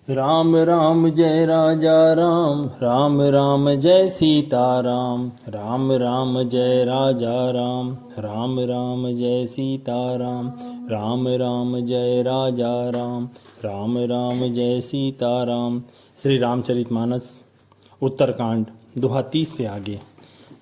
राम राम जय राजा राम, राम राम जय सीताराम। राम राम जय राजा राम, राम राम जय सीताराम। राम राम जय राजा राम, राम राम जय सीताराम। श्री रामचरितमानस उत्तरकांड दोहा 30 से आगे।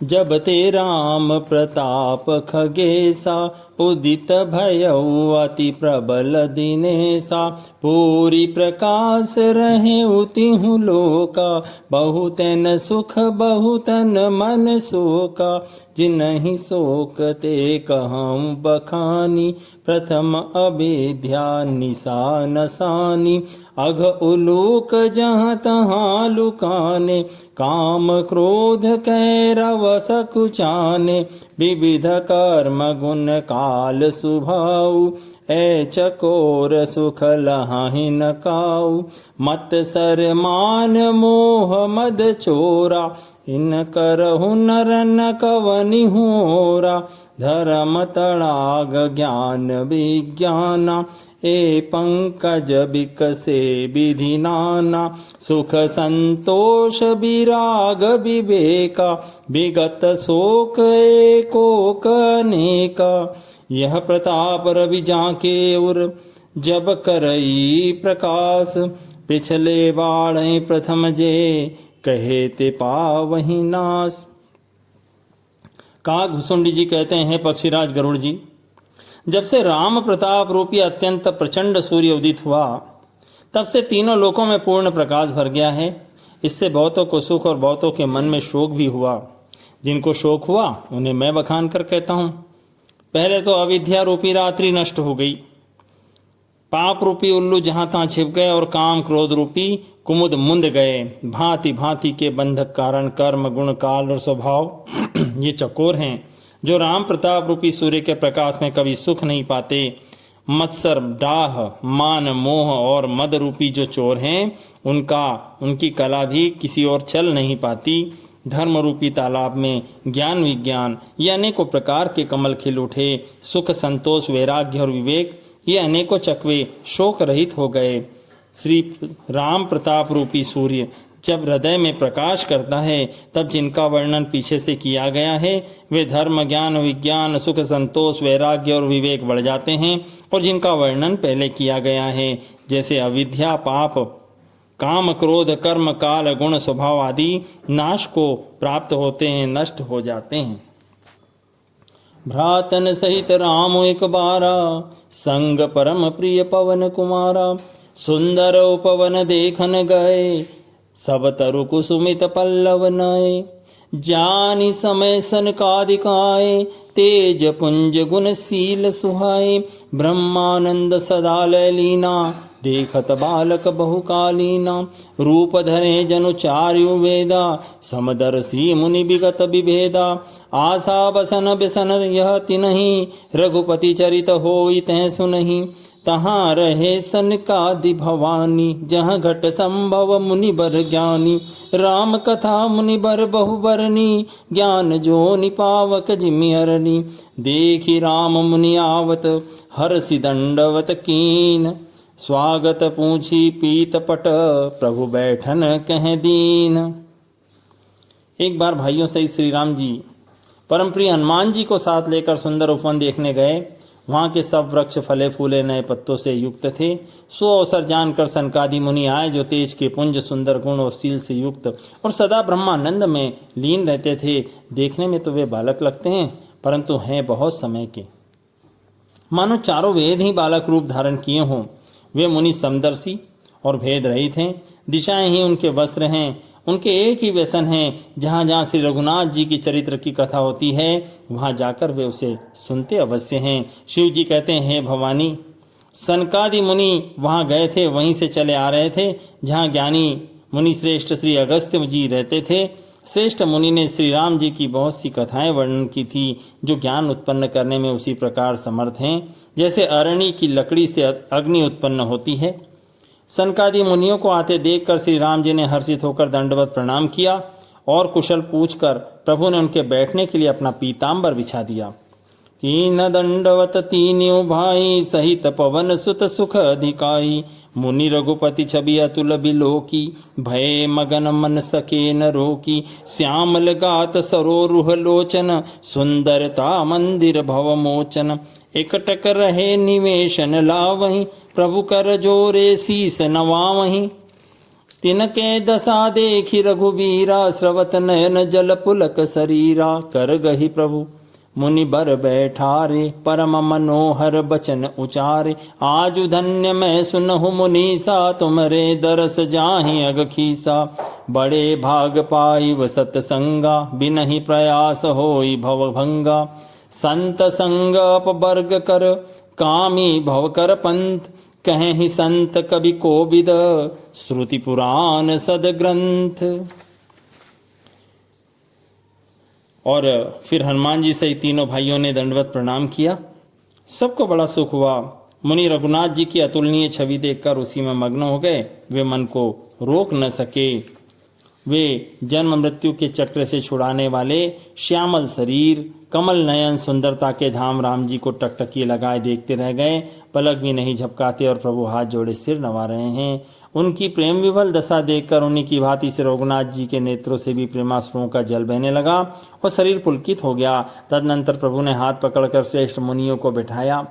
जब ते राम प्रताप खगेसा, उदित भयउ अति प्रबल दिनेसा। पूरी प्रकाश रहे उतिहु लोका, बहुतन सुख बहुतन मन शोका। जिनहि शोक ते कहऊँ बखानी, प्रथम अविद्या निशा नसानी। अघ उलूक जहाँ तहाँ लुकाने, काम क्रोध कैरव सकुचाने। विविध कर्म गुण काल सुभाऊ, ए चकोर सुख लहाहि न काऊ। मत सर मान मोह मद चोरा, इन करहु नर न कवनि होरा। धर्म तड़ाग ज्ञान विज्ञाना, ए पंकज बिकसे विधि नाना। सुख संतोष विराग विवेका, विगत शोक एकोक अनेका। यह प्रताप रवि जाके उर, जब करई प्रकाश। पिछले बाढ़ प्रथम जे, कहे ते पावहि नाश। काग भुसुंडी जी कहते हैं, पक्षीराज गरुड़ जी, जब से राम प्रताप रूपी अत्यंत प्रचंड सूर्य उदित हुआ, तब से तीनों लोकों में पूर्ण प्रकाश भर गया है। इससे बहुतों को सुख और बहुतों के मन में शोक भी हुआ। जिनको शोक हुआ उन्हें मैं बखान कर कहता हूं। पहले तो अविद्या रूपी रात्रि नष्ट हो गई, पाप रूपी उल्लू जहां तहां छिप गए और काम क्रोध रूपी कुमुद मुंद गए। भांति भांति के बंधक कारण कर्म गुण काल और स्वभाव ये चकोर हैं, जो राम प्रताप रूपी सूर्य के प्रकाश में कभी सुख नहीं पाते। मत्सर डाह मान मोह और मद रूपी जो चोर हैं, उनकी कला भी किसी और चल नहीं पाती। धर्म रूपी तालाब में ज्ञान विज्ञान ये अनेकों प्रकार के कमल खिल उठे। सुख संतोष वैराग्य और विवेक ये अनेकों चकवे शोक रहित हो गए। श्री राम प्रताप रूपी सूर्य जब हृदय में प्रकाश करता है, तब जिनका वर्णन पीछे से किया गया है, वे धर्म ज्ञान विज्ञान सुख संतोष वैराग्य और विवेक बढ़ जाते हैं। और जिनका वर्णन पहले किया गया है, जैसे अविद्या पाप काम क्रोध कर्म काल गुण स्वभाव आदि नाश को प्राप्त होते हैं, नष्ट हो जाते हैं। भ्रातन सहित राम एक बारा, संग परम प्रिय पवन कुमारा। सुंदर उपवन देखन गए, सब तरु कुसुमित पल्लव नए। जानी समय सनकादिकाए, तेज पुंज गुणशील सुहाए। ब्रह्मानंद सदा लय लीना, देखत बालक बहुकालीना। रूप धरे जनु चार्यु वेदा, समदर्शी मुनि विगत विभेदा। आशा बसन बिसन यह तिन्हि, रघुपति चरित होई तह सुनहि। तहाँ रहे सनकादि भवानी, जहाँ घट संभव मुनि बर ज्ञानी। राम कथा मुनि बर बहुबरनी, ज्ञान जो निपावक जिमि हरनी। देखी राम मुनि आवत, हरसि दंडवत कीन। स्वागत पूछी पीत पट, प्रभु बैठन कह दीन। एक बार भाइयों सहित श्री राम जी परम प्रिय हनुमान जी को साथ लेकर सुंदर उपवन देखने गए। वहां के सब वृक्ष फले फूले नए पत्तों से युक्त थे। सो अवसर जानकर सनकादि मुनि आए, जो तेज के पुंज सुंदर गुण और शील से युक्त और सदा ब्रह्मानंद में लीन रहते थे। देखने में तो वे बालक लगते हैं, परंतु हैं बहुत समय के, मानो चारों वेद ही बालक रूप धारण किए हों। वे मुनि समदर्शी और भेद रहित हैं। दिशाएं ही उनके वस्त्र हैं। उनके एक ही व्यसन है, जहाँ जहाँ श्री रघुनाथ जी की चरित्र की कथा होती है, वहाँ जाकर वे उसे सुनते अवश्य हैं। शिव जी कहते हैं, भवानी सनकादि मुनि वहाँ गए थे, वहीं से चले आ रहे थे जहाँ ज्ञानी मुनि श्रेष्ठ श्री अगस्त्य जी रहते थे। श्रेष्ठ मुनि ने श्री राम जी की बहुत सी कथाएं वर्णन की थी, जो ज्ञान उत्पन्न करने में उसी प्रकार समर्थ हैं, जैसे अरणी की लकड़ी से अग्नि उत्पन्न होती है। सनकादि मुनियों को आते देखकर श्री राम जी ने हर्षित होकर दंडवत प्रणाम किया और कुशल पूछकर प्रभु ने उनके बैठने के लिए अपना पीताम्बर बिछा दिया। कीन दंडवत तीन्यों भाई सहित पवन सुत सुख अधिकाई। मुनि रघुपति छवि अतुल बिलोकी भय मगन मन सके न रोकी। श्यामल गात सरोरुह लोचन सुंदरता मंदिर भव मोचन। एकटक रहे निवेशन लावहीं प्रभु कर जोरे शीस नवावहीं। तिनके दशा देखी रघुबीरा स्रवत नयन जल पुलक शरीरा। कर गही प्रभु मुनि बर बैठारे परम मनोहर बचन उचारे। आज धन्य मैं सुनहु मुनीसा तुमरे दरस जाहि अग खीसा। बड़े भाग पाई सतसंगा बिनहि प्रयास होई भव भंगा। संत संग अपवर्ग कर कामी भव कर पंथ। कहें ही संत कवि कोविद श्रुति पुराण सदग्रंथ। और फिर हनुमान जी से तीनों भाइयों ने दंडवत प्रणाम किया। सबको बड़ा सुख हुआ। मुनि रघुनाथ जी की अतुलनीय छवि देखकर उसी में मग्न हो गए। वे मन को रोक न सके। वे जन्म मृत्यु के चक्र से छुड़ाने वाले श्यामल शरीर कमल नयन सुंदरता के धाम राम जी को टकटकी लगाए देखते रह गए। पलक भी नहीं झपकाते और प्रभु हाथ जोड़े सिर नवा रहे हैं। उनकी प्रेम विवल दशा देखकर उन्हीं की भांति से रघुनाथ जी के नेत्रों से भी प्रेमाश्रुओं का जल बहने लगा और शरीर पुलकित हो गया। तदनंतर प्रभु ने हाथ पकड़कर श्रेष्ठ मुनियों को बिठाया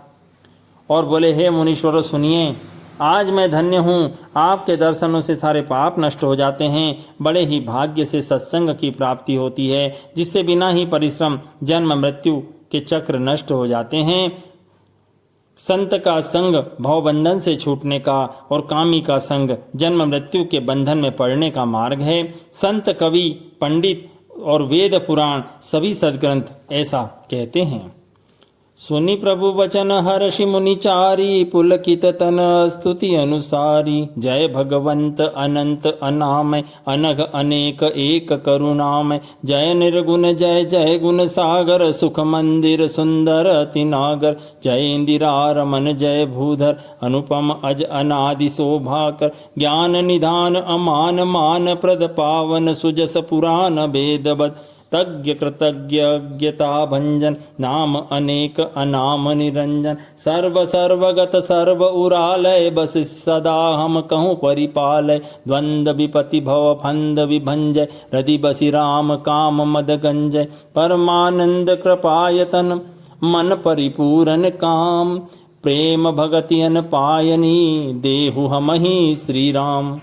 और बोले, हे मुनीश्वरों सुनिए, आज मैं धन्य हूँ। आपके दर्शनों से सारे पाप नष्ट हो जाते हैं। बड़े ही भाग्य से सत्संग की प्राप्ति होती है, जिससे बिना ही परिश्रम जन्म मृत्यु के चक्र नष्ट हो जाते हैं। संत का संग भवबंधन से छूटने का और कामी का संग जन्म मृत्यु के बंधन में पड़ने का मार्ग है। संत कवि पंडित और वेद पुराण सभी सदग्रंथ ऐसा कहते हैं। सुनि प्रभु वचन हर्षि मुनिचारी पुलकित तन स्तुति अनुसारी। जय भगवंत अनंत अनामय अनघ अनेक एक करुणामय। जय निर्गुण जय जय गुण सागर सुख मंदिर सुंदर अति नागर। जय इंदिरा रमन जय भूधर अनुपम अज अनादि शोभाकर। ज्ञान निधान अमान मान प्रद पावन सुजस पुराण वेदवत। तज्ञ कृतज्ञता भंजन नाम अनेक अनाम निरंजन। सर्व सर्वगत सर्व उरालय बस सदा हम कहूँ परिपालय। द्वंद विपति भव फंद विभंजय हृदि बसी राम काम मद गंजय। परमानंद कृपायतन मन परिपूरन काम। प्रेम भगतियन पायनी देहु हमहि श्री राम।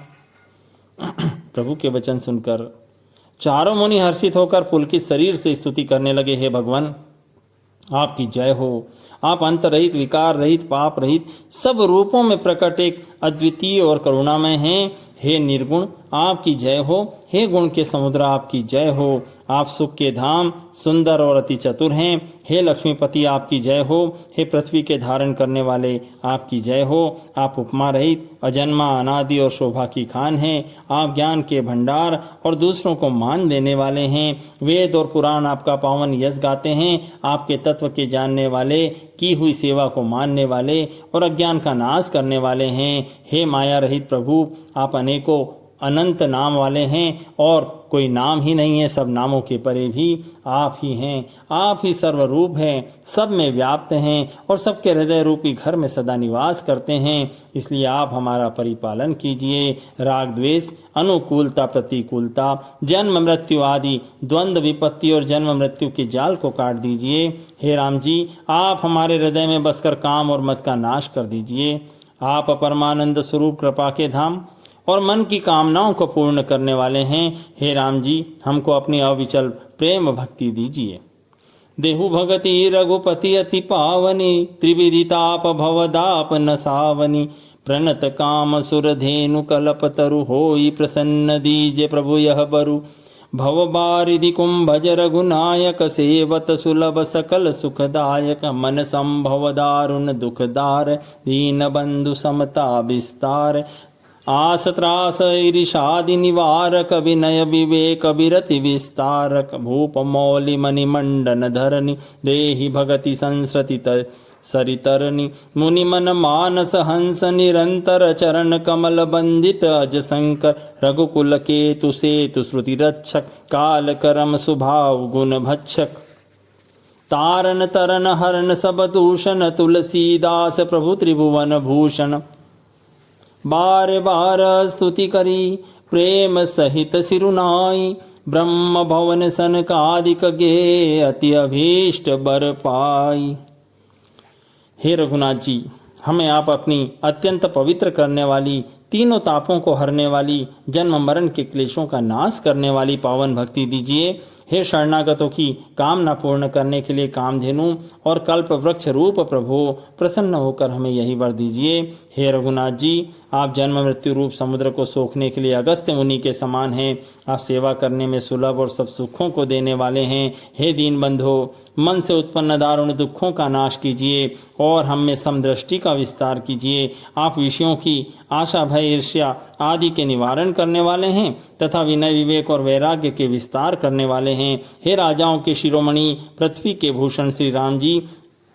प्रभु के वचन सुनकर चारों मुनि हर्षित होकर पुलकित शरीर से स्तुति करने लगे। हे भगवान, आपकी जय हो। आप अंत रहित विकार रहित पाप रहित सब रूपों में प्रकट एक अद्वितीय और करुणामय हैं। हे निर्गुण आपकी जय हो। हे गुण के समुद्र आपकी जय हो। आप सुख के धाम सुंदर और अति चतुर हैं। हे लक्ष्मीपति आपकी जय हो। हे पृथ्वी के धारण करने वाले आपकी जय हो। आप उपमा रहित अजन्मा अनादि और शोभा की खान हैं। आप ज्ञान के भंडार और दूसरों को मान देने वाले हैं। वेद और पुराण आपका पावन यश गाते हैं। आपके तत्व के जानने वाले की हुई सेवा को मानने वाले और अज्ञान का नाश करने वाले हैं। हे माया रहित प्रभु, आप अनेकों अनंत नाम वाले हैं और कोई नाम ही नहीं है। सब नामों के परे भी आप ही हैं। आप ही सर्वरूप हैं, सब में व्याप्त हैं और सबके हृदय रूपी घर में सदा निवास करते हैं। इसलिए आप हमारा परिपालन कीजिए। राग द्वेष अनुकूलता प्रतिकूलता जन्म मृत्यु आदि द्वंद्व विपत्ति और जन्म मृत्यु के जाल को काट दीजिए। हे राम जी, आप हमारे हृदय में बसकर काम और मत का नाश कर दीजिए। आप परमानंद स्वरूप कृपा के धाम और मन की कामनाओं को पूर्ण करने वाले हैं। हे राम जी, हमको अपनी अविचल प्रेम भक्ति दीजिए। देहु भगति रघुपति अति पावनी त्रिविदिताप भवदाप न सावनी। प्रणत काम सुर धेनु कल्प तरु होई प्रसन्न दीजे प्रभु यह बरु। भव बारिधि कुंभज रघुनायक सेवत सुलभ सकल सुखदायक। मन संभव दारुण दुखदार दीन बंधु समता विस्तार। आस त्रास ईर्षादि निवारक विनय विवेक विरति विस्तारक। भूप मौलि मणिमंडन धरनि देहि भगति संसृति सरितरनि। मुनि मन मानस हंस निरंतर चरण कमल बंदित अज शंकर। रघुकुल केतु सेतु श्रुति रक्षक काल करम सुभाव गुण भक्षक। तारन तरन हरन सब दूषण, तुलसीदास प्रभु त्रिभुवन भूषण। बार बार स्तुति करी प्रेम सहित सिरुनाई, ब्रह्म भवन सनकादिक गे अति अभीष्ट बर पाई। हे रघुनाथ जी, हमें आप अपनी अत्यंत पवित्र करने वाली, तीनों तापों को हरने वाली, जन्म मरण के क्लेशों का नाश करने वाली पावन भक्ति दीजिए। हे शरणागतों की कामना पूर्ण करने के लिए कामधेनु और कल्प वृक्ष रूप प्रभु, प्रसन्न होकर हमें यही वर दीजिए। हे रघुनाथ जी, आप जन्म मृत्यु रूप समुद्र को सोखने के लिए अगस्त्य मुनि के समान हैं। आप सेवा करने में सुलभ और सब सुखों को देने वाले हैं। हे दीन बंधो, मन से उत्पन्न दारुण दुखों का नाश कीजिए और हम में समदृष्टि का विस्तार कीजिए। आप विषयों की आशा, भय, ईर्ष्या आदि के निवारण करने वाले हैं तथा विनय, विवेक और वैराग्य के विस्तार करने वाले हैं। हे राजाओं के शिरोमणि, पृथ्वी के भूषण श्री राम जी,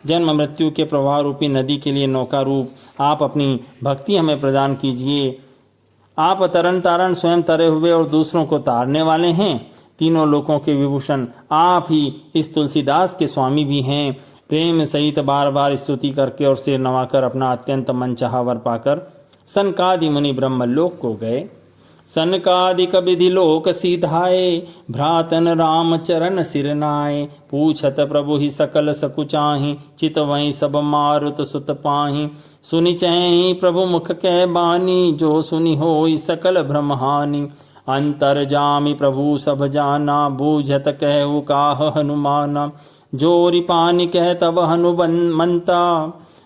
जन्म मृत्यु के प्रवाह रूपी नदी के लिए नौका रूप आप अपनी भक्ति हमें प्रदान कीजिए। आप तरन तारण स्वयं तरे हुए और दूसरों को तारने वाले हैं। तीनों लोकों के विभूषण आप ही इस तुलसीदास के स्वामी भी हैं। प्रेम सहित बार बार स्तुति करके और सिर नवाकर अपना अत्यंत मनचाहा वर पाकर सनकादि मुनि ब्रह्मलोक को गए। सनकादिक विधि लोक सीधाए, भ्रातन राम चरण सिर नाए। पूछत प्रभु ही सकल सकुचाहि, चित वहीं सब मारुत सुत पाहि। सुनि चहि प्रभु मुख कै बानी, जो सुनि होई सकल भ्रमहानि। अंतर जामि प्रभु सब जाना, बूझत कहु काह हनुमाना। जोरि पानि कह तब हनुमंता,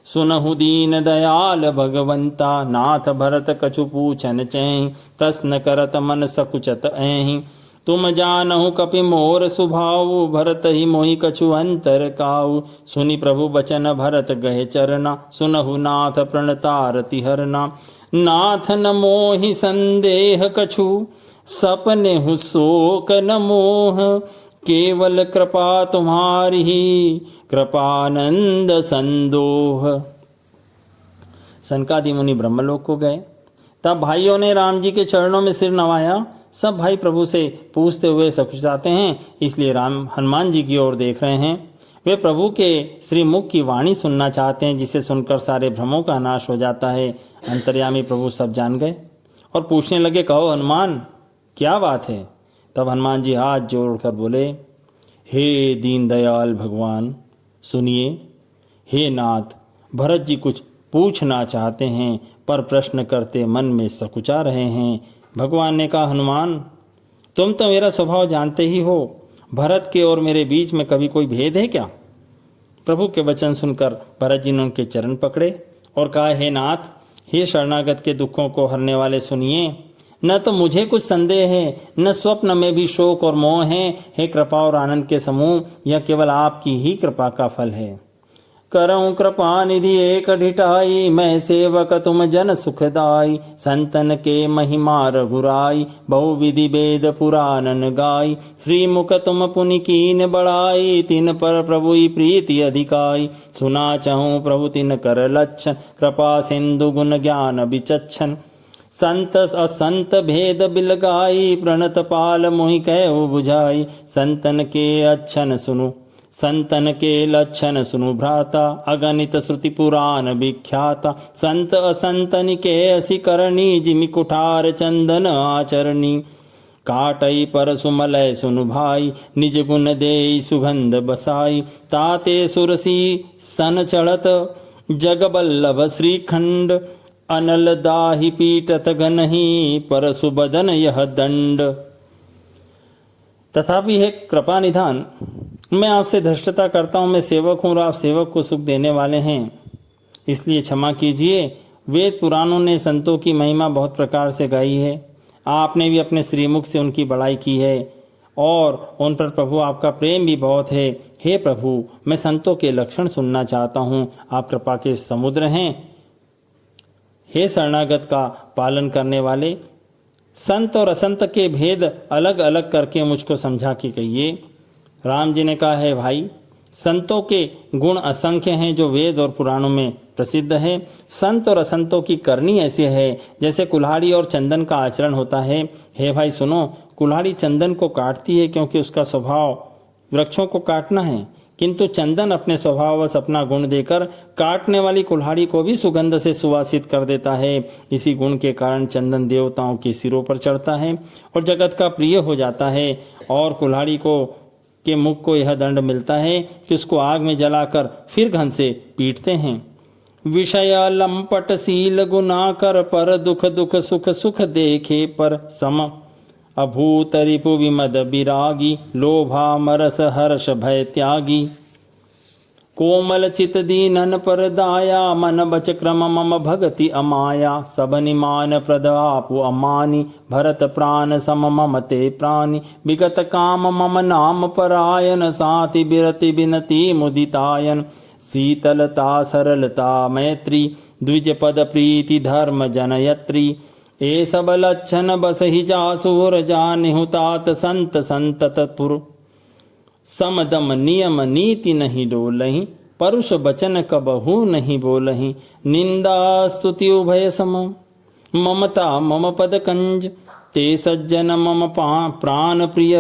सुनहु दीन दयाल भगवंता। नाथ भरत कछु पूछन चहि, प्रश्न करत मन सकुचत ऐहि। तुम जानहु कपि मोर स्वभाव, भरत ही मोहि कछु अंतर काऊ। सुनि प्रभु बचन भरत गहे चरना, सुनहु नाथ प्रणतारति हरना। नाथ न मोहि संदेह कछु, सपने हु शोक न मोह। केवल कृपा तुम्हारी ही, कृपानंद संदोह। सनकादि मुनि ब्रह्मलोक को गए। तब भाइयों ने राम जी के चरणों में सिर नवाया। सब भाई प्रभु से पूछते हुए सकुचाते हैं, इसलिए राम हनुमान जी की ओर देख रहे हैं। वे प्रभु के श्रीमुख की वाणी सुनना चाहते हैं, जिसे सुनकर सारे भ्रमों का नाश हो जाता है। अंतर्यामी प्रभु सब जान गए और पूछने लगे, कहो हनुमान, क्या बात है? तब हनुमान जी हाथ जोड़कर बोले, हे दीन दयाल भगवान, सुनिए। हे नाथ, भरत जी कुछ पूछना चाहते हैं पर प्रश्न करते मन में सकुचा रहे हैं। भगवान ने कहा, हनुमान, तुम तो मेरा स्वभाव जानते ही हो। भरत के और मेरे बीच में कभी कोई भेद है क्या? प्रभु के वचन सुनकर भरत जी ने उनके चरण पकड़े और कहा, हे नाथ, हे शरणागत के दुखों को हरने वाले, सुनिए। न तो मुझे कुछ संदेह है, न स्वप्न में भी शोक और मोह है। हे कृपा और आनंद के समूह, यह केवल आपकी ही कृपा का फल है। करऊं कृपा निधि एक ढिठाई, मैं सेवक तुम जन सुखदाई। संतन के महिमा रघुराई, बहुविधि वेद पुराणन गाई। श्रीमुख तुम पुनि कीन बढ़ाई, तिन पर प्रभु प्रीति अधिकाई। सुना चहूँ प्रभु तिन कर लक्षण, कृपा सिंधु गुण ज्ञान विचक्षण। संत असंत भेद बिलगाई, प्रणत पाल मोहि कहु बुझाई। संतन के अच्छन सुनु, संतन के लक्षण सुनु भ्राता। अगणित श्रुति पुराण विख्याता, संत असंतन के असी करणी। जिमि कुठार चंदन आचरणी, काटई पर सुमलय सुनु भाई। निज गुण देई सुगंध बसाई, ताते सुरसी सन चढ़त। जग बल्लभ श्रीखंड, अनल दाहि पीटत घनहि। पर सुबदन यह दंड। तथापि हे कृपा निधान, मैं आपसे धृष्टता करता हूँ। मैं सेवक हूँ और आप सेवक को सुख देने वाले हैं, इसलिए क्षमा कीजिए। वेद पुराणों ने संतों की महिमा बहुत प्रकार से गाई है। आपने भी अपने श्रीमुख से उनकी बड़ाई की है और उन पर प्रभु आपका प्रेम भी बहुत है। हे प्रभु, मैं संतों के लक्षण सुनना चाहता हूँ। आप कृपा के समुद्र हैं। हे शरणागत का पालन करने वाले, संत और असंत के भेद अलग अलग करके मुझको समझा के कहिए। राम जी ने कहा, है भाई, संतों के गुण असंख्य हैं जो वेद और पुराणों में प्रसिद्ध है। संत और असंतों की करनी ऐसी है जैसे कुल्हाड़ी और चंदन का आचरण होता है। हे भाई सुनो, कुल्हाड़ी चंदन को काटती है क्योंकि उसका स्वभाव वृक्षों को काटना है, किंतु चंदन अपने स्वभाववश अपना गुण देकर काटने वाली कुल्हाड़ी को भी सुगंध से सुवासित कर देता है। इसी गुण के कारण चंदन देवताओं के सिरों पर चढ़ता है और जगत का प्रिय हो जाता है। और कुल्हाड़ी को के मुख को यह दंड मिलता है कि उसको आग में जलाकर फिर घन से पीटते हैं। विषय लंपट सील गुना कर पर दुख दुख सुख सुख देखे पर सम अभूत रिपु विमद विरागी लोभा मरस हर्ष भय त्यागी। कोमल चित दीनन पर दाया मन बच क्रम मम भगति अमाया। सब निमान प्रद आपु अमानी भरत प्राण सम मम ते प्राणी। विगत काम मम नाम परायन साति बिरति बिनती मुदितायन। शीतलता सरलता मैत्री द्विज पद प्रीति धर्म जनयत्री। ए सब लक्षण बस ही जासूर जानिहु तात संत संतत पुर। समदम नियम नीति नहीं डोलहीं परुष बचन कबहू नहीं बोलहीं। निंदा स्तुति उभय सम ममता मम पद कंज। ते सज्जन मम प्राण प्रिय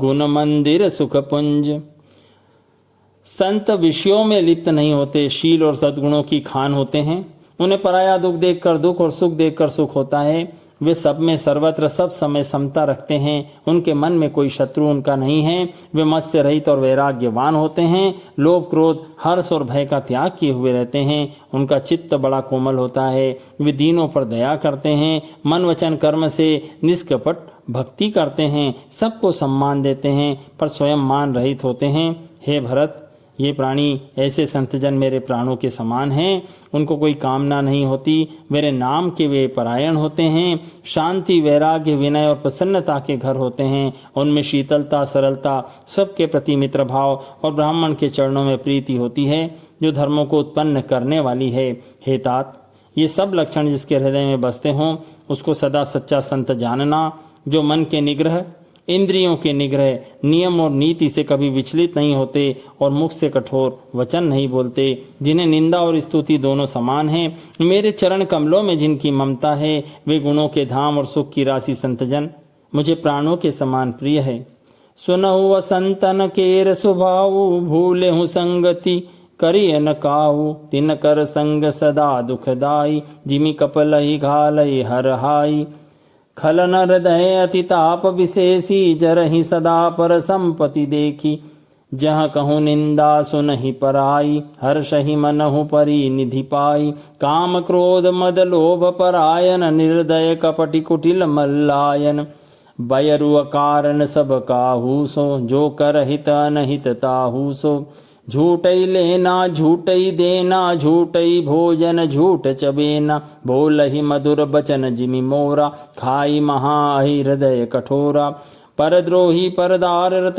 गुण मंदिर सुख पुंज। संत विषयों में लिप्त नहीं होते, शील और सद्गुणों की खान होते हैं। उन्हें पराया दुख देखकर दुख और सुख देखकर सुख होता है। वे सब में सर्वत्र सब समय समता रखते हैं। उनके मन में कोई शत्रु उनका नहीं है। वे मत्स्य रहित और वैराग्यवान होते हैं। लोभ क्रोध हर्ष और भय का त्याग किए हुए रहते हैं। उनका चित्त बड़ा कोमल होता है। वे दीनों पर दया करते हैं। मन वचन कर्म से निष्कपट भक्ति करते हैं। सबको सम्मान देते हैं पर स्वयं मान रहित होते हैं। हे भरत, ये प्राणी ऐसे संतजन मेरे प्राणों के समान हैं। उनको कोई कामना नहीं होती। मेरे नाम के वे परायण होते हैं। शांति वैराग्य विनय और प्रसन्नता के घर होते हैं। उनमें शीतलता सरलता सबके प्रति मित्र भाव और ब्राह्मण के चरणों में प्रीति होती है जो धर्मों को उत्पन्न करने वाली है। हे तात, ये सब लक्षण जिसके हृदय में बसते हों उसको सदा सच्चा संत जानना। जो मन के निग्रह इंद्रियों के निग्रह नियम और नीति से कभी विचलित नहीं होते और मुख से कठोर वचन नहीं बोलते, जिन्हें निंदा और स्तुति दोनों समान हैं, मेरे चरण कमलों में जिनकी ममता है, वे गुणों के धाम और सुख की राशि संतजन मुझे प्राणों के समान प्रिय है। सुनहु संतन केर सुभाऊ भूले हूँ संगति करिय न काऊ। तिन कर संग सदा दुखदाई जिमि कपल ही घालई हर हाई। खलन हृदय अति ताप विशेषी जरहि सदा पर संपत्ति देखी। जहाँ कहूँ निंदा सुनहि पराई हर्षहि मनहु परी निधि पाई। काम क्रोध मद लोभ परायन निर्दय कपटि कुटिल मल्लायन। बयरु अकारण सब काहू सो जो कर हित अनहित ताहू सो। झूठई लेना झूठई देना झूठई भोजन झूठ चबेना। बोलहि मधुर बचन जिमि मोरा खाई महाहि हृदय कठोरा। परद्रोही परदार रत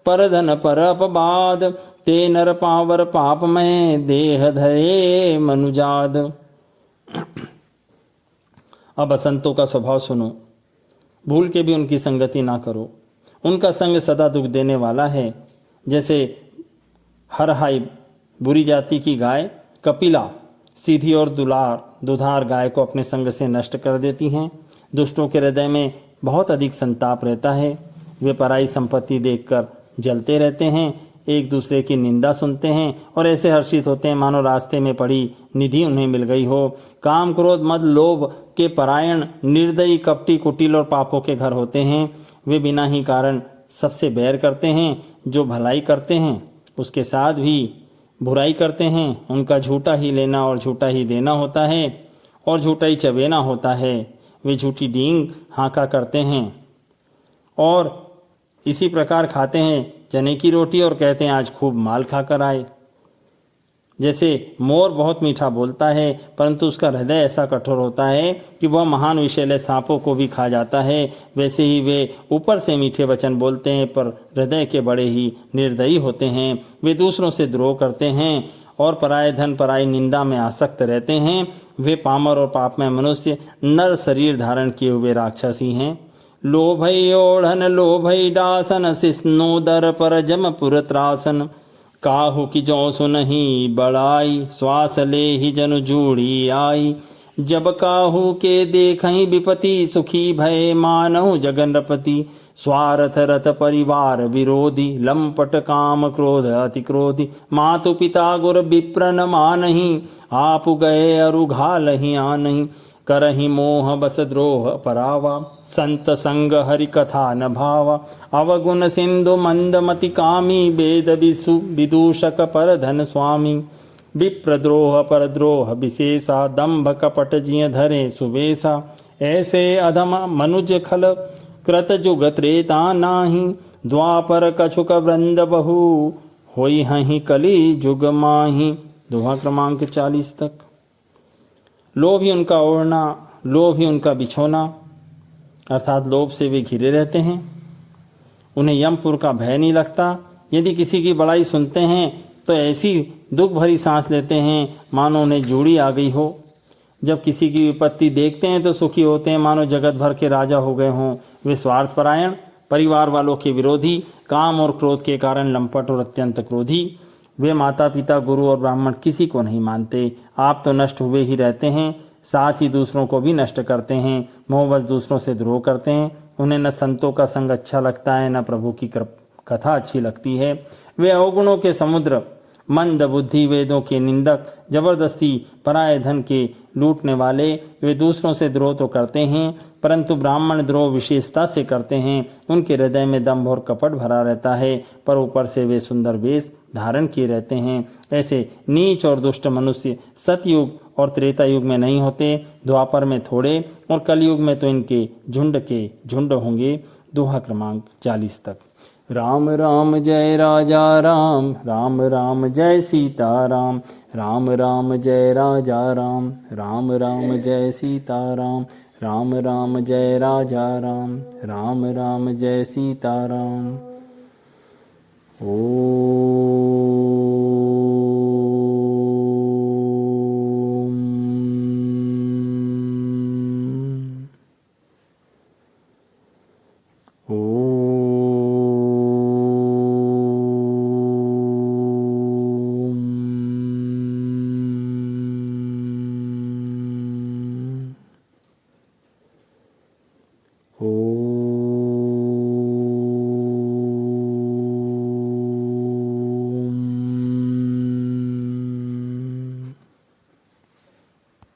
परधन पर अपबाद। ते नर पावर पाप में देह धरे मनुजाद। अब असंतों का स्वभाव सुनो। भूल के भी उनकी संगति ना करो। उनका संग सदा दुख देने वाला है। जैसे हरहाई बुरी जाति की गाय, कपिला सीधी और दुधार गाय को अपने संग से नष्ट कर देती हैं। दुष्टों के हृदय में बहुत अधिक संताप रहता है। वे पराई संपत्ति देखकर जलते रहते हैं, एक दूसरे की निंदा सुनते हैं और ऐसे हर्षित होते हैं मानो रास्ते में पड़ी निधि उन्हें मिल गई हो। काम क्रोध मद लोभ के परायण निर्दयी कपटी कुटिल और पापों के घर होते हैं। वे बिना ही कारण सबसे बैर करते हैं। जो भलाई करते हैं उसके साथ भी बुराई करते हैं। उनका झूठा ही लेना और झूठा ही देना होता है और झूठा ही चबेना होता है। वे झूठी डींग हाँका करते हैं और इसी प्रकार खाते हैं चने की रोटी और कहते हैं आज खूब माल खाकर आए। जैसे मोर बहुत मीठा बोलता है परंतु उसका हृदय ऐसा कठोर होता है कि वह महान विषैले सांपों को भी खा जाता है, वैसे ही वे ऊपर से मीठे वचन बोलते हैं पर हृदय के बड़े ही निर्दयी होते हैं। वे दूसरों से द्रोह करते हैं और पराये धन पराई निंदा में आसक्त रहते हैं। वे पामर और पापमय मनुष्य नर शरीर धारण किए हुए राक्षसी हैं। लोभई ओढ़न लोभई डासन सिस्नोदर पर जम पुर त्रासन। काहू की जौ सुनहि बड़ाई श्वास ले ही जनु जूड़ी आई। जब काहू के देखहि विपति सुखी भय मानहु जगन्नपति स्वार्थ रथ परिवार विरोधी लंपट काम क्रोध अति क्रोधी मातु पिता गुर विप्र न मानहि आप गए अरु घालहि आनहि करहि मोह बस द्रोह परावा संत संग हरि कथा न भावा अवगुण सिंधु मंदमति कामी वेद विदूषक पर धन स्वामी विप्रद्रोह परद्रोह विशेषा दंभ कपट जिय धरे सुवेशा ऐसे अधम मनुज खल कृत जुग त्रेता नाही द्वापर कछुक वृंद बहु होई हहि कली जुग माही। दोहा क्रमांक 40 तक। लोभ ही उनका ओढ़ना, लोभ ही उनका बिछोना, अर्थात लोभ से वे घिरे रहते हैं। उन्हें यमपुर का भय नहीं लगता। यदि किसी की बड़ाई सुनते हैं तो ऐसी दुख भरी सांस लेते हैं मानो उन्हें जूड़ी आ गई हो। जब किसी की विपत्ति देखते हैं तो सुखी होते हैं मानो जगत भर के राजा हो गए हों। वे स्वार्थपरायण, परिवार वालों के विरोधी, काम और क्रोध के कारण लंपट और अत्यंत क्रोधी। वे माता पिता गुरु और ब्राह्मण किसी को नहीं मानते। आप तो नष्ट हुए ही रहते हैं, साथ ही दूसरों को भी नष्ट करते हैं। मोहबस दूसरों से द्रोह करते हैं। उन्हें न संतों का संग अच्छा लगता है न प्रभु की कथा अच्छी लगती है। वे अवगुणों के समुद्र, मंद बुद्धि, वेदों के निंदक, जबरदस्ती पराये धन के लूटने वाले। वे दूसरों से द्रोह तो करते हैं परंतु ब्राह्मण द्रोह विशेषता से करते हैं। उनके हृदय में दंभ और कपट भरा रहता है पर ऊपर से वे सुंदर वेश धारण किए रहते हैं। ऐसे नीच और दुष्ट मनुष्य सतयुग और त्रेता युग में नहीं होते, द्वापर में थोड़े और कलयुग में तो इनके झुंड के झुंड होंगे। दोहा क्रमांक 40 तक। राम राम जय राजा राम, राम राम जय सीता राम, राम राम जय राजा राम, राम राम जय सीता राम, राम राम जय राजा राम, राम राम जय सीता राम। ओम